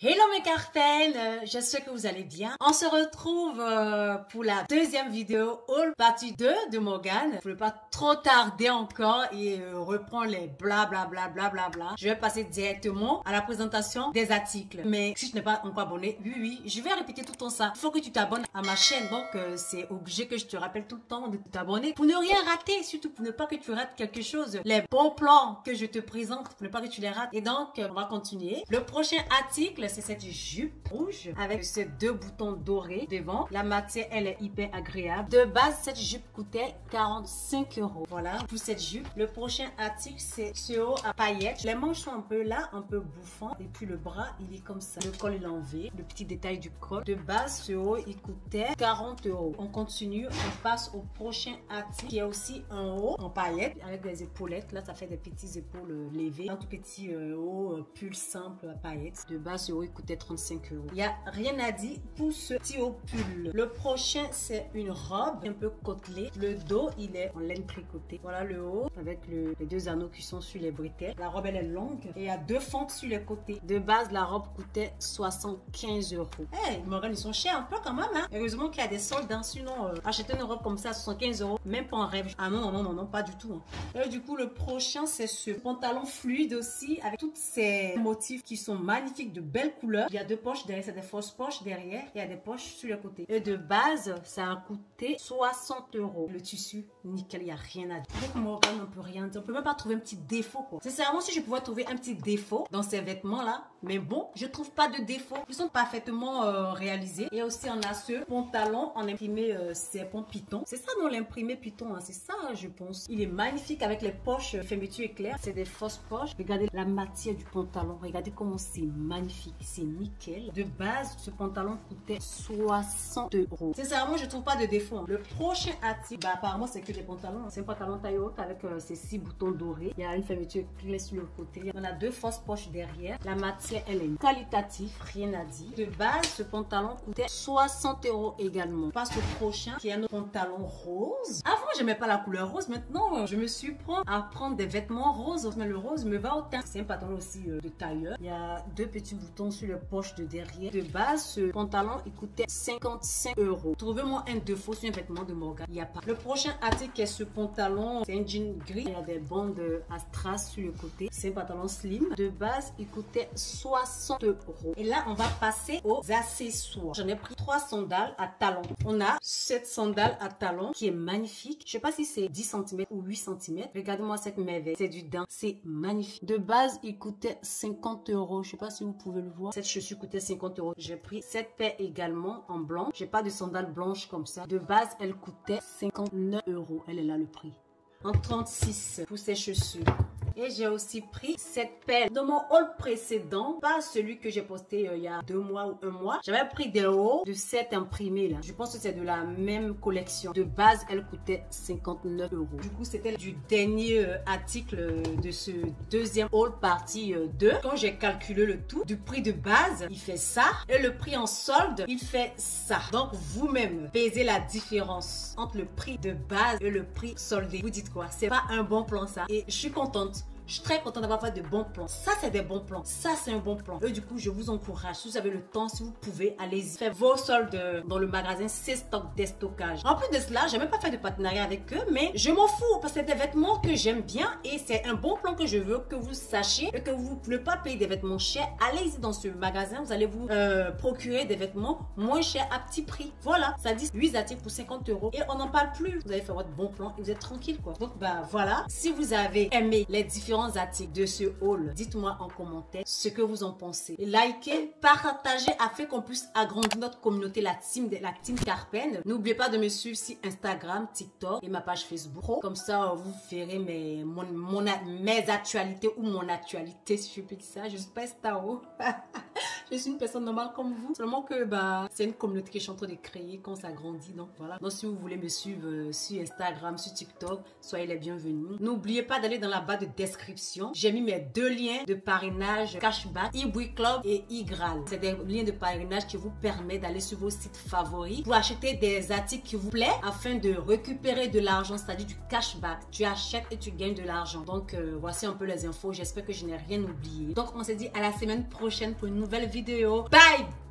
Hello mes cartels, j'espère que vous allez bien. On se retrouve pour la deuxième vidéo haul partie 2 de Morgane. Je ne vais pas trop tarder encore et reprendre les bla bla bla bla bla bla. Je vais passer directement à la présentation des articles. Mais si tu n'es pas encore abonné, oui, je vais répéter tout le temps ça. Il faut que tu t'abonnes à ma chaîne, donc c'est obligé que je te rappelle tout le temps de t'abonner pour ne rien rater, surtout pour ne pas que tu rates quelque chose. Les bons plans que je te présente, pour ne pas que tu les rates. Et donc, on va continuer. Le prochain article, c'est cette jupe rouge avec ces deux boutons dorés devant. La matière, elle est hyper agréable. De base, cette jupe coûtait 45 €. Voilà pour cette jupe. Le prochain article, c'est ce haut à paillettes. Les manches sont un peu là, un peu bouffant. Et puis le bras, il est comme ça. Le col est enlevé. Le petit détail du col. De base, ce haut, il coûtait 40 €. On continue, on passe au prochain article qui est aussi un haut en paillettes avec des épaulettes. Là, ça fait des petits épaules levées. Un tout petit haut pull simple à paillettes. De base, ce haut, il coûtait 35 €. Il n'y a rien à dire pour ce petit haut pull. Le prochain, c'est une robe un peu côtelée. Le dos, il est en laine tricotée. Voilà le haut avec les deux anneaux qui sont sur les bretelles. La robe, elle est longue et il y a deux fentes sur les côtés. De base, la robe coûtait 75 €. Hey, Morgane, ils sont chers un peu quand même. Hein? Heureusement qu'il y a des soldes. Hein? Sinon, acheter une robe comme ça à 75 €, même pas en rêve. Ah non, pas du tout. Hein. Et du coup, le prochain, c'est ce pantalon fluide aussi avec tous ces motifs qui sont magnifiques, de belles couleurs. Il y a deux poches derrière, c'est des fausses poches derrière. Il y a des poches sur les côtés. Et de base, ça a coûté 60 €. Le tissu, nickel, il n'y a rien à dire. Avec Morgane, on peut rien dire. On peut même pas trouver un petit défaut, quoi. Sincèrement, si je pouvais trouver un petit défaut dans ces vêtements-là, mais bon, je trouve pas de défaut. Ils sont parfaitement réalisés. Et aussi, on a ce pantalon en imprimé serpent python. C'est ça, non, l'imprimé python, hein. C'est ça, je pense. Il est magnifique avec les poches fermeture éclair. C'est des fausses poches. Regardez la matière du pantalon. Regardez comment c'est magnifique. C'est nickel. De base, ce pantalon coûtait 60 €. Sincèrement, je trouve pas de défaut. Hein. Le prochain article, apparemment, c'est que des pantalons. C'est un pantalon taille haute avec ces 6 boutons dorés. Il y a une fermeture éclair sur le côté. On a deux fausses poches derrière. La matière, elle est qualitative. Rien à dire. De base, ce pantalon coûtait 60 € également. On passe au prochain, qui est un pantalon rose. Avant, j'aimais pas la couleur rose. Maintenant, je me suis pris à prendre des vêtements roses. Mais le rose me va au teint. C'est un pantalon aussi de tailleur. Il y a deux petits boutons sur les poches de derrière. De base, ce pantalon, il coûtait 55 €. Trouvez-moi un défaut sur un vêtement de Morgane. Il n'y a pas. Le prochain article est ce pantalon. C'est un jean gris. Il y a des bandes à strass sur le côté. C'est un pantalon slim. De base, il coûtait 60 €. Et là, on va passer aux accessoires. J'en ai pris 3 sandales à talons. On a cette sandale à talons qui est magnifique. Je sais pas si c'est 10 cm ou 8 cm. Regardez-moi cette merveille. C'est du daim. C'est magnifique. De base, il coûtait 50 €. Je sais pas si vous pouvez le voir. Cette chaussure coûtait 50 €. J'ai pris cette paire également en blanc. J'ai pas de sandales blanches comme ça. De base, elle coûtait 59 €. Elle est là le prix. En 36 pour ces chaussures. Et j'ai aussi pris cette paire dans mon haul précédent, pas celui que j'ai posté il y a 2 mois ou 1 mois. J'avais pris des hauts de cette imprimée là. Je pense que c'est de la même collection. De base, elle coûtait 59 €. Du coup, c'était du dernier article de ce deuxième haul partie 2. Quand j'ai calculé le tout, du prix de base, il fait ça. Et le prix en solde, il fait ça. Donc, vous-même, pesez la différence entre le prix de base et le prix soldé. Vous dites quoi? C'est pas un bon plan ça. Et je suis contente. Je suis très contente d'avoir fait de bons plans. Ça, c'est des bons plans. Ça, c'est un bon plan. Et du coup, je vous encourage. Si vous avez le temps, si vous pouvez, allez-y. Faites vos soldes dans le magasin C'est Stock Déstockage. En plus de cela, j'ai même pas fait de partenariat avec eux, mais je m'en fous parce que c'est des vêtements que j'aime bien et c'est un bon plan que je veux que vous sachiez et que vous ne pouvez pas payer des vêtements chers. Allez-y dans ce magasin. Vous allez vous procurer des vêtements moins chers à petit prix. Voilà. Ça dit 8 articles pour 50 € et on n'en parle plus. Vous allez faire votre bon plan et vous êtes tranquille, quoi. Donc, voilà. Si vous avez aimé les différents articles de ce haul, dites-moi en commentaire ce que vous en pensez. Likez, partagez afin qu'on puisse agrandir notre communauté, la team Carpen. N'oubliez pas de me suivre sur Instagram, TikTok et ma page Facebook. Comme ça, vous verrez mes actualités ou mon actualité, si je peux dire ça. Je suis pas star. Je suis une personne normale comme vous. Seulement que c'est une communauté que je suis en train de créer quand ça grandit. Donc voilà. Donc si vous voulez me suivre sur Instagram, sur TikTok, soyez les bienvenus. N'oubliez pas d'aller dans la barre de description. J'ai mis mes 2 liens de parrainage cashback, eBook Club et eGral. C'est des liens de parrainage qui vous permettent d'aller sur vos sites favoris pour acheter des articles qui vous plaisent afin de récupérer de l'argent, c'est-à-dire du cashback. Tu achètes et tu gagnes de l'argent. Donc voici un peu les infos. J'espère que je n'ai rien oublié. Donc on se dit à la semaine prochaine pour une nouvelle vidéo. vidéo. Bye!